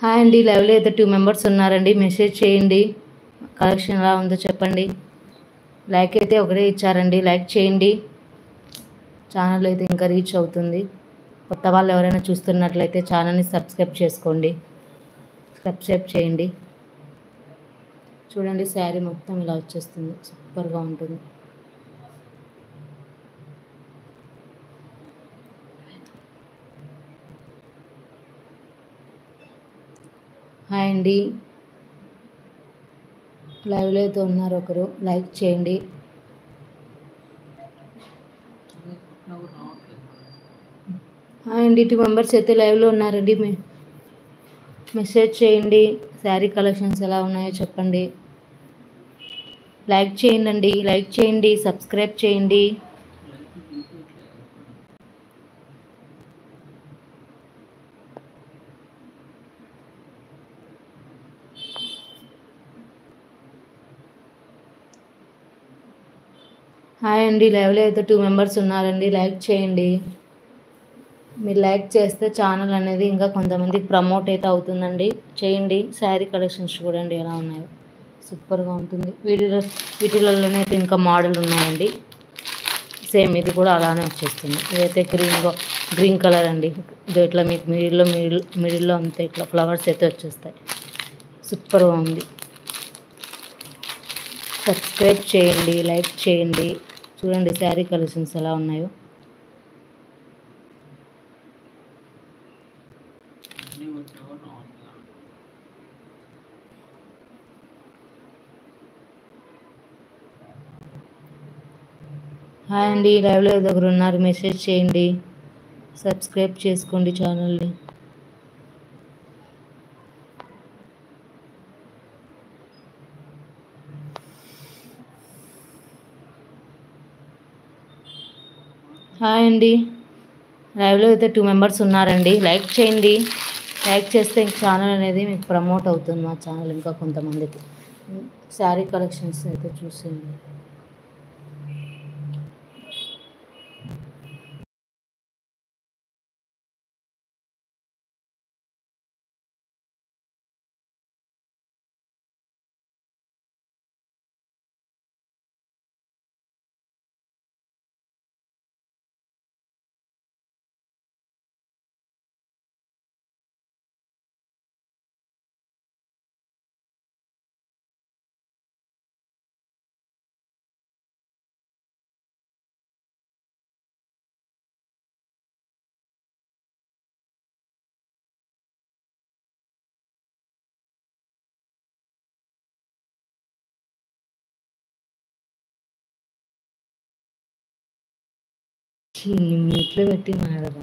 Hi అండి. లైవ్లో అయితే 2 మెంబర్స్ ఉన్నారండి. మెసేజ్ చేయండి. కలెక్షన్ ఎలా ఉందో చెప్పండి. లైక్ అయితే ఒకటే ఇచ్చారండి. లైక్ చేయండి. ఛానల్ అయితే ఇంకా రీచ్ అవుతుంది. కొత్త వాళ్ళు ఎవరైనా చూస్తున్నట్లయితే ఛానల్ని సబ్స్క్రైబ్ చేసుకోండి. సబ్స్క్రైబ్ చేయండి. చూడండి, శారీ మొత్తం ఇలా వచ్చేస్తుంది. సూపర్గా ఉంటుంది. హాయ్ అండి. లైవ్లో అయితే ఉన్నారు ఒకరు. లైక్ చేయండి. హాయ్ అండి. 2 మెంబర్స్ అయితే లైవ్లో ఉన్నారండి. మెసేజ్ చేయండి. శారీ కలెక్షన్స్ ఎలా ఉన్నాయో చెప్పండి. లైక్ చేయండి. లైక్ చేయండి. సబ్స్క్రైబ్ చేయండి. హాయ్ అండి. లైవ్లో అయితే 2 మెంబర్స్ ఉన్నారండి. లైక్ చేయండి. మీరు లైక్ చేస్తే ఛానల్ అనేది ఇంకా కొంతమందికి ప్రమోట్ అయితే అవుతుందండి. చేయండి. శారీ కలెక్షన్స్ చూడండి ఎలా ఉన్నాయో, సూపర్గా ఉంటుంది. వీటిలలోనే అయితే ఇంకా మోడల్ ఉన్నాయండి. సేమ్ ఇది కూడా అలానే వచ్చేస్తుంది. ఇదైతే గ్రీన్ కలర్ అండి. ఇది ఇట్లా మీకు మిడిల్లో అంతే ఇట్లా ఫ్లవర్స్ అయితే వచ్చేస్తాయి. సూపర్గా ఉంది. సబ్స్క్రైబ్ చేయండి. లైక్ చేయండి. చూడండి శారీ కలెక్షన్స్ ఎలా ఉన్నాయో. హాయ్ అండి. లైవ్లో దగ్గర ఉన్నారు. మెసేజ్ చేయండి. సబ్స్క్రైబ్ చేసుకోండి ఛానల్ని. హాయ్ అండి. లైవ్లో అయితే 2 మెంబర్స్ ఉన్నారండి. లైక్ చేయండి. లైక్ చేస్తే ఇంక ఛానల్ అనేది మీకు ప్రమోట్ అవుతుంది. మా ఛానల్ ఇంకా కొంతమందికి. శారీ కలెక్షన్స్ అయితే చూసేయండి. మీట్లో పెట్టి మాడరా.